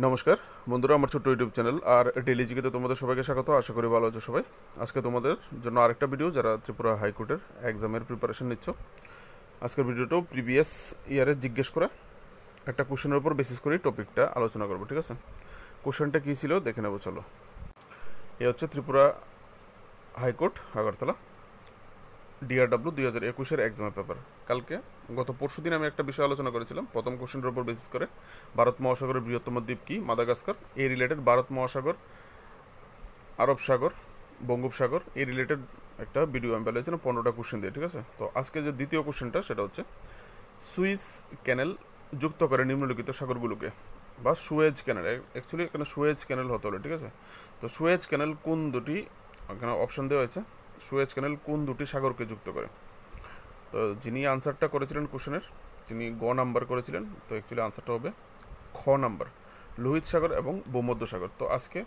নমস্কার বন্ধুরা, আমার ছোট্ট ইউটিউব চ্যানেল আর ডেইলি জিকেতে তোমাদের সবাইকে স্বাগত। আশা করি ভালো আছো সবাই। আজকে তোমাদের জন্য আরেকটা ভিডিও, যারা ত্রিপুরা হাইকোর্টের এক্সামের প্রিপারেশন নিচ্ছ। আজকের ভিডিওটাও প্রিভিয়াস ইয়ারে জিজ্ঞেস করা একটা কোশ্চেনের উপর বেসিস করেই টপিকটা আলোচনা করবো, ঠিক আছে? কোশ্চেনটা কী ছিল দেখে নেবো, চলো। এ হচ্ছে ত্রিপুরা হাইকোর্ট আগরতলা DRW 2021-এর এক্সামের পেপার। কালকে গত পরশু দিন আমি একটা বিষয় আলোচনা করেছিলাম। প্রথম কোশ্চেনের উপর বেসিস করে ভারত মহাসাগরের বৃহত্তম দ্বীপ কি? মাদাগাস্কার। এই রিলেটেড ভারত মহাসাগর, আরব সাগর, বঙ্গোপসাগর, এই রিলেটেড একটা ভিডিও আমি পেয়েছিলাম 15টা কোশ্চেন দিয়ে, ঠিক আছে? তো আজকে যে দ্বিতীয় কোশ্চেনটা সেটা হচ্ছে সুইস ক্যানেল যুক্ত করে নিম্নলিখিত সাগরগুলোকে, বা সুয়েজ ক্যানেল। অ্যাকচুয়ালি এখানে সুয়েজ ক্যানেল হতে হলো, ঠিক আছে? তো সুয়েজ ক্যানেল কোন দুটি, এখানে অপশন দেওয়া হয়েছে, সুয়েজ ক্যানেল কোন দুটি সাগরকে যুক্ত করে? তো যিনি আনসারটা করেছিলেন কোশ্চেনের, তিনি গ নাম্বার করেছিলেন। তো অ্যাকচুয়ালি আনসারটা হবে খ নাম্বার, লোহিত সাগর এবং ভূমধ্যসাগর। তো আজকে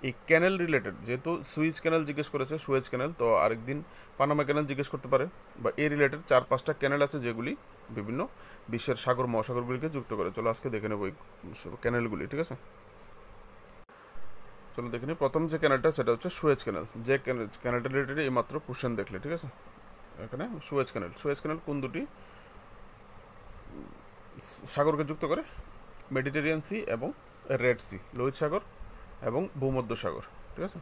এই ক্যানেল রিলেটেড, যেহেতু সুইজ ক্যানেল জিজ্ঞেস করেছে, সুয়েজ ক্যানেল, তো আরেকদিন পানামা ক্যানেল জিজ্ঞেস করতে পারে, বা এই রিলেটেড 4-5টা ক্যানেল আছে যেগুলি বিভিন্ন বিশ্বের সাগর মহাসাগরগুলিকে যুক্ত করে। চলো আজকে দেখে নেবো এই ক্যানেলগুলি, ঠিক আছে? চলো দেখে নিই। প্রথম যে ক্যানেলটা সেটা হচ্ছে সুয়েজ ক্যানেল। যে ক্যানেলটা রিলেটেড এইমাত্র কোশ্চেন দেখলে, ঠিক আছে? এখানে সুয়েজ ক্যানেল, সুয়েজ ক্যানেল কোন দুটি সাগরকে যুক্ত করে? মেডিটেরিয়ান সি এবং রেড সি, লোহিত সাগর এবং ভূমধ্যসাগর, ঠিক আছে?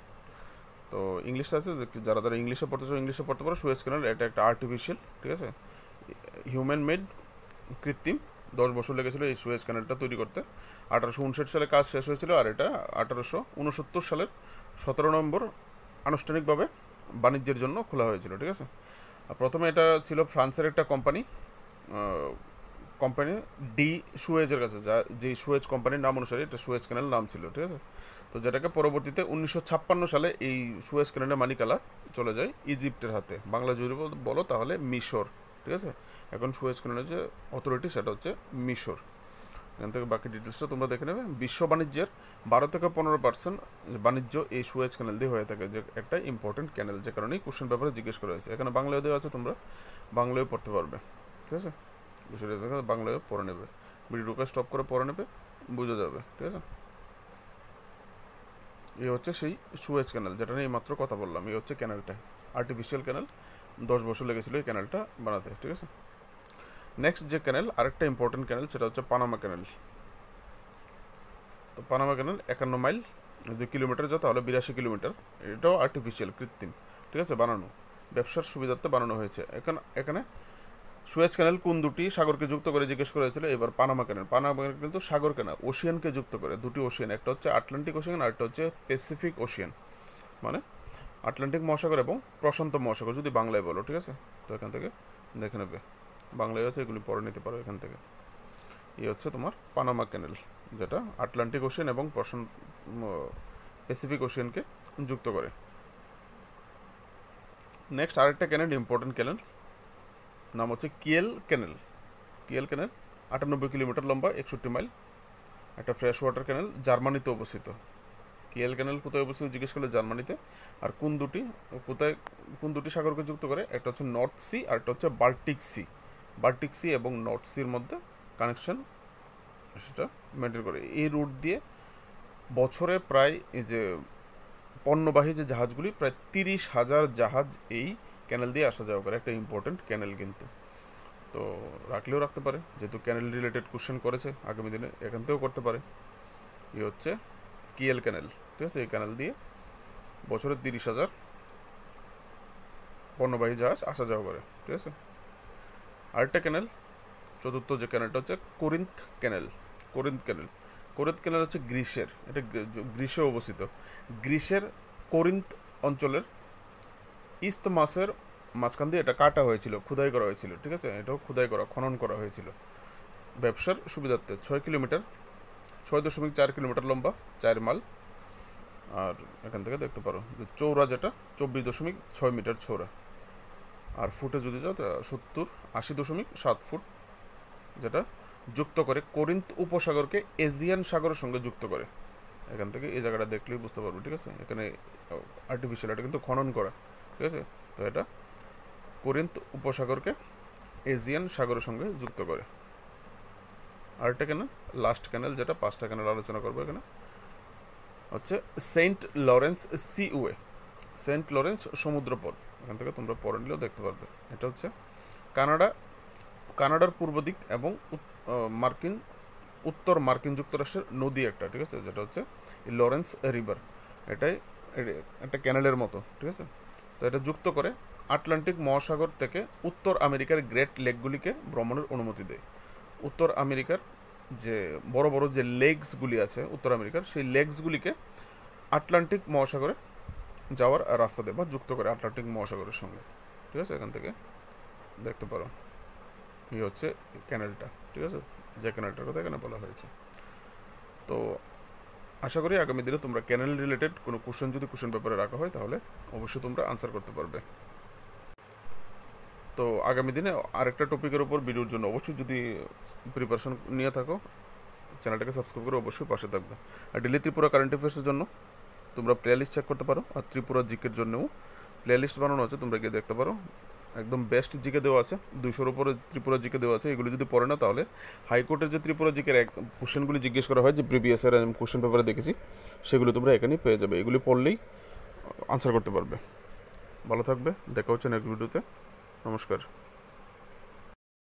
তো ইংলিশটা আছে, যারা যারা ইংলিশে পড়তে চাও ইংলিশে পড়তে পারো। সুয়েজ ক্যানেল এটা একটা আর্টিফিশিয়াল, ঠিক আছে, হিউম্যান মেড, কৃত্রিম। 10 বছর লেগেছিল এই সুয়েজ ক্যানেলটা তৈরি করতে। 1859 সালে কাজ শেষ হয়েছিল, আর এটা 1869 সালের 17 নভেম্বর আনুষ্ঠানিকভাবে বাণিজ্যের জন্য খোলা হয়েছিল, ঠিক আছে? আর প্রথমে এটা ছিল ফ্রান্সের একটা কোম্পানি, কোম্পানি ডি সুয়েজের কাছে, যা যেই সুয়েজ কোম্পানির নাম অনুসারে এটা সুয়েজ ক্যানেল নাম ছিল, ঠিক আছে? তো যেটাকে পরবর্তীতে 1956 সালে এই সুয়েজ ক্যানেলের মালিকালা চলে যায় ইজিপ্টের হাতে। বাংলা জুড়ে বলো তাহলে মিশর, ঠিক আছে? এখন সুয়েজ ক্যানেলের যে অথরিটি সেটা হচ্ছে মিশর। এখান থেকে বাকি ডিটেলসটা তোমরা দেখে নেবে। বিশ্ব বাণিজ্যের 12 থেকে 15% বাণিজ্য এই সুয়েজ ক্যানেল দিয়ে হয়ে থাকে, যে একটা ইম্পর্টেন্ট ক্যানেল, যে কারণেই কোশ্চেন পেপারে জিজ্ঞেস করা হয়েছে। এখানে বাংলায় দেওয়া আছে, তোমরা বাংলায় পড়তে পারবে, ঠিক আছে? বিষয়টা বাংলায় পড়ে নেবে, ভিডিওটা স্টপ করে পড়ে নেবে, বুঝে যাবে, ঠিক আছে? এই হচ্ছে সেই সুয়েজ ক্যানেল যেটা নিয়ে মাত্র কথা বললাম। এই হচ্ছে ক্যানেলটা, আর্টিফিশিয়াল ক্যানেল। 10 বছর লেগেছিল এই ক্যানেলটা বানাতে, ঠিক আছে? নেক্সট যে ক্যানেল, আরেকটা ইম্পর্টেন্ট ক্যানেল, সেটা হচ্ছে পানামা ক্যানেল। তো পানামা ক্যানেল 51 মাইল, 2 কিলোমিটার যা, তাহলে 82 কিলোমিটার। এটাও আর্টিফিশিয়াল, কৃত্রিম, ঠিক আছে, বানানো, ব্যবসার সুবিধার্থে বানানো হয়েছে। এখানে সুয়েজ ক্যানেল কোন দুটি সাগরকে যুক্ত করে জিজ্ঞেস করা হয়েছিল। এবার পানামা ক্যানেল, পানামা ক্যানেল কিন্তু সাগর কেনা, ওশিয়ানকে যুক্ত করে। দুটি ওশিয়ান, একটা হচ্ছে আটলান্টিক ওশিয়ান আর একটা হচ্ছে প্যাসিফিক ওশিয়ান, মানে আটলান্টিক মহাসাগর এবং প্রশান্ত মহাসাগর যদি বাংলায় বলো, ঠিক আছে? তো এখান থেকে দেখে নেবে, বাংলায় আছে, এগুলি পড়ে নিতে পারো এখান থেকে। এই হচ্ছে তোমার পানামা ক্যানেল, যেটা আটলান্টিক ওশিয়ান এবং প্যাসিফিক ওশিয়ানকে যুক্ত করে। নেক্সট আরেকটা ক্যানেল, ইম্পর্টেন্ট ক্যানেল, নাম হচ্ছে কিয়েল ক্যানেল। কিয়েল ক্যানেল 98 কিলোমিটার লম্বা, 61 মাইল, একটা ফ্রেশ ওয়াটার ক্যানেল, জার্মানিতে অবস্থিত। কিয়েল ক্যানেল কোথায় অবস্থিত জিজ্ঞেস করলে জার্মানিতে। আর কোন দুটি সাগরকে যুক্ত করে? একটা হচ্ছে নর্থ সি আর একটা হচ্ছে বাল্টিক সি। বাল্টিক সি এবং নর্থ সির মধ্যে কানেকশন সেটা মেনটেন করে। এই রুট দিয়ে বছরে প্রায় এই যে পণ্যবাহী যে জাহাজগুলি, প্রায় 30,000 জাহাজ এই ক্যানেল দিয়ে আসা যাওয়া করে। একটা ইম্পর্টেন্ট ক্যানেল কিন্তু, তো রাখলেও রাখতে পারে, যেহেতু ক্যানেল রিলেটেড কোশ্চেন করেছে আগামী দিনে, এখান থেকেও করতে পারে। এই হচ্ছে কিয়েল ক্যানেল, ঠিক আছে? এই ক্যানেল দিয়ে বছরে 30,000 পণ্যবাহী জাহাজ আসা যাওয়া করে, ঠিক আছে? আরেকটা ক্যানেল, চতুর্থ যে ক্যানেলটা হচ্ছে কোরিন্থ ক্যানেল। কোরিন্থ ক্যানেল, কোরিন্থ ক্যানেল হচ্ছে গ্রিসের, এটা গ্রিসে অবস্থিত। গ্রিসের কোরিন্থ অঞ্চলের ইস্তমাসের মাঝখান দিয়ে এটা কাটা হয়েছিল, খোদাই করা হয়েছিল, ঠিক আছে? এটাও খোদাই করা, খনন করা হয়েছিল ব্যবসার সুবিধার্থে। 6 কিলোমিটার, 6.4 কিলোমিটার লম্বা, 4 মাইল। আর এখান থেকে দেখতে পারো যে চৌড়া যেটা 24.6 মিটার চৌড়া, আর ফুটে যদি যাও 70-80.7 ফুট, যেটা যুক্ত করে কোরিন্থ উপসাগরকে এজিয়ান সাগরের সঙ্গে যুক্ত করে। এখান থেকে এই জায়গাটা দেখলেই বুঝতে পারবো, ঠিক আছে? এখানে আর্টিফিশিয়াল, এটা কিন্তু খনন করা, ঠিক আছে? তো এটা কোরিন্থ উপসাগরকে এজিয়ান সাগরের সঙ্গে যুক্ত করে। আরেকটা ক্যানেল, লাস্ট ক্যানেল, যেটা 5টা ক্যানেল আলোচনা করবো এখানে, হচ্ছে Saint Lawrence Shiyiwe, Saint Lawrence সমুদ্রপথ। এখান থেকে তোমরা পরে নিলেও দেখতে পারবে। এটা হচ্ছে কানাডার পূর্ব দিক এবং উত্তর মার্কিন যুক্তরাষ্ট্রের নদী একটা, ঠিক আছে, যেটা হচ্ছে লরেন্স রিভার। এটাই একটা ক্যানেলের মতো, ঠিক আছে। তো এটা যুক্ত করে আটলান্টিক মহাসাগর থেকে উত্তর আমেরিকার গ্রেট লেকগুলিকে ভ্রমণের অনুমতি দেয়। উত্তর আমেরিকার যে বড় বড় যে লেকসগুলি আছে উত্তর আমেরিকার, সেই লেকসগুলিকে আটলান্টিক মহাসাগরে যাওয়ার রাস্তা দেয় বা যুক্ত করে আটলান্টিক মহাসাগরের সঙ্গে, ঠিক আছে। এখান থেকে দেখতে পারো এই হচ্ছে ক্যানেলটা, ঠিক আছে, যে ক্যানেলটার কথা এখানে বলা হয়েছে। তো আশা করি আগামী দিনে তোমরা ক্যানেল রিলেটেড কোনো কোশ্চেন যদি কোশ্চেন পেপারে রাখা হয় তাহলে অবশ্যই তোমরা আনসার করতে পারবে। তো আগামী দিনে আরেকটা টপিকের উপর ভিডিওর জন্য অবশ্যই যদি প্রিপারেশন নিয়ে থাকো, চ্যানেলটাকে সাবস্ক্রাইব করে অবশ্যই পাশে থাকবে। আর ডেলি ত্রিপুরা কারেন্ট অ্যাফেয়ার্সের জন্য তোমরা প্লেলিস্ট চেক করতে পারো, আর ত্রিপুরা জিকের জন্যও প্লেলিস্ট বানানো আছে, তোমরা গিয়ে দেখতে পারো। একদম বেস্ট জিকে দেওয়া আছে, 200-র উপরে ত্রিপুরা জিকে দেওয়া আছে। এগুলো যদি পড়ে না তাহলে হাইকোর্টের যে ত্রিপুরা জিকের কোশ্চেনগুলি জিজ্ঞেস করা হয়, যে প্রিভিয়াস ইয়ার কোশ্চেন পেপারে দেখেছি, সেগুলো তোমরা এখানেই পেয়ে যাবে। এগুলি পড়লেই আনসার করতে পারবে। ভালো থাকবে, দেখা হচ্ছে নেক্সট ভিডিওতে। নমস্কার।